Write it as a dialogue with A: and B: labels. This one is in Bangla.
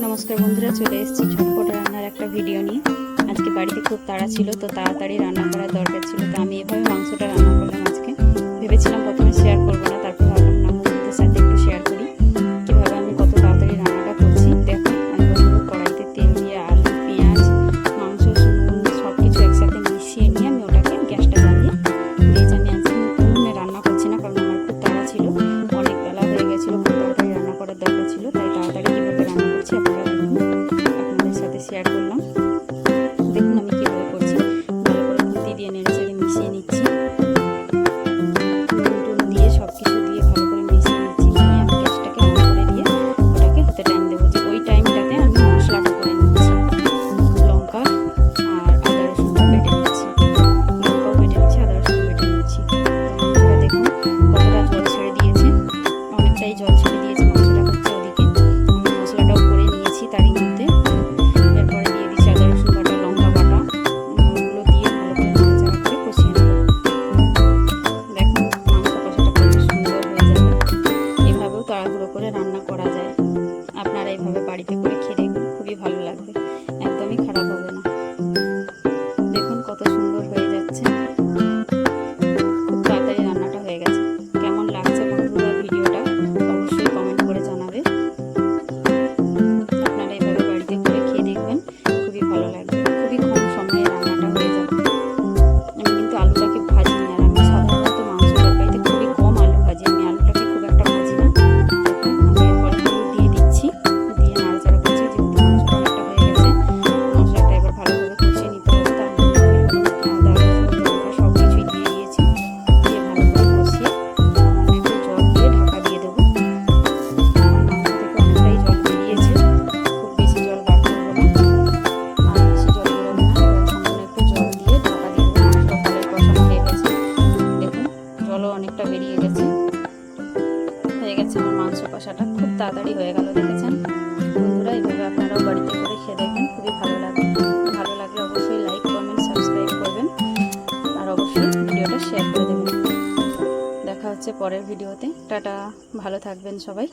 A: नमस्कार बंधुरा चले एसेছি ছোটখাটো রান্নার একটা ভিডিও নিয়ে। আজকে বাড়িতে খুব তাড়া ছিল, তো তাড়াতাড়ি রান্না করার দরকার ছিল, তো আমি এভাবে মাংসটা রান্না করলাম। আজকে ভেবেছিলাম প্রথমে শেয়ার করব না, তারপর ভাবলাম না, বন্ধুদের সাথে একটু শেয়ার করি কিভাবে আমি কত তাড়াতাড়ি রান্নাটা করছি। দেখো আমি প্রথমে কড়াইতে তেল দিয়ে আলু, পেঁয়াজ, মাংস সব কিছু একসাথে মিশিয়ে নিয়ে আমি ওটাকে গ্যাসটা জ্বালিয়ে দিয়েছি। আমি আজকে উনুনে রান্না করছি না, কারণ আমার খুব তাড়া ছিল, অনেক বেলা হয়ে গেছিলো, খুব তাড়াতাড়ি রান্না করার দরকার ছিল, তাই তাড়াতাড়ি কীভাবে রান্না করছি আপনারা দেখুন, আপনাদের সাথে শেয়ার করলাম। দেখুন আমি কীভাবে করছি, ভালো করে খুঁতি দিয়ে নেড়েচেড়ে মিশিয়ে নিচ্ছি, নুন দিয়ে সব কিছু দিয়ে ভালো করে মিশিয়ে নিচ্ছি। নিয়ে আমি গ্যাসটাকে অন করে দিয়ে ওটাকে হতে টাইম দেবো। যে ওই টাইমটাতে আমি মশলাটা করে নিচ্ছি, লঙ্কা আর আদা রসুনটা বেটে নিচ্ছি, লঙ্কাও বেটে নিচ্ছি, আদা রসুন বেটে নিচ্ছি। মশলা দেখুন কতটা জল ছেড়ে দিয়েছে, অনেকটাই জল ছেড়ে দিয়েছে, মাংসটা হচ্ছে ওদিকে। আমি মশলাটাও করে নিয়েছি তারই মধ্যে। এরপরে দিয়ে দিচ্ছি আদা রসুন বাটা, লঙ্কা বাটা, ওগুলো দিয়ে ভালো করে নাড়াচাড়া করে কষিয়ে নেব। দেখুন মাংস কষাটা কত সুন্দর হয়ে যাবে। এভাবেও তাড়াহুড়ো করে রান্না করা যায়, আপনারা এইভাবে বাড়িতে করে খেয়ে দেখুন, খুবই ভালো লাগবে, একদমই খারাপ হবে না। দেখুন কত সুন্দর হয়ে যাচ্ছে, খুব তাড়াতাড়ি রান্নাটা হয়ে গেছে। কেমন লাগছে বন্ধুরা ভিডিওটা অবশ্যই কমেন্ট করে জানাবে। আপনারা এইভাবে বাড়িতে করে খেয়ে দেখবেন, খুবই ভালো লাগবে, খুবই কম সময়ে রান্নাটা হয়ে যাবে। আমি কিন্তু আলুটাকে ভাজি না, আর আমি সাধারণত মাংস তরকারিতে খুবই কম আলু ভাজি, আমি আলুটাকে খুব একটা ভাজি না। আমি এরপরে হলুদ দিয়ে দিচ্ছি, দিয়ে নাড়াচাড়া করছি। যেহেতু মাংসটা অনেকটা হয়ে গেছে, মশলাটা এবার ভালোভাবে কষিয়ে নিতে হবে। তার মধ্যে আমি হলুদ, আদা, রসুন, লঙ্কা সব কিছুই দিয়ে দিয়েছি, দিয়ে ভালো করে কষিয়ে সামান্য একটু জল দিয়ে ঢাকা দিয়ে দেবো। মাংস থেকে অনেকটাই জল বেরিয়েছে, খুব বেশি জল বার করবো না, আর বেশি জল বেরোবে না। এবার সামান্য একটু জল দিয়ে ঢাকা দিয়ে দেবো। মাংসটা ভালো কষানো হয়ে গেছে, দেখুন জলও অনেকটা বেরিয়ে গেছে। হয়ে গেছে আমার মাংস কষাটা, খুব তাড়াতাড়ি হয়ে গেল, দেখেছেন বন্ধুরা। এইভাবে আপনারাও বাড়িতে করে খেয়ে দেখবেন, খুবই ভালো লাগবে। ভালো লাগলে অবশ্যই লাইক, কমেন্ট, সাবস্ক্রাইব করবেন, আর অবশ্যই ভিডিওটা শেয়ার করে দেবেন। দেখা হচ্ছে পরের ভিডিওতে। টাটা, ভালো থাকবেন সবাই।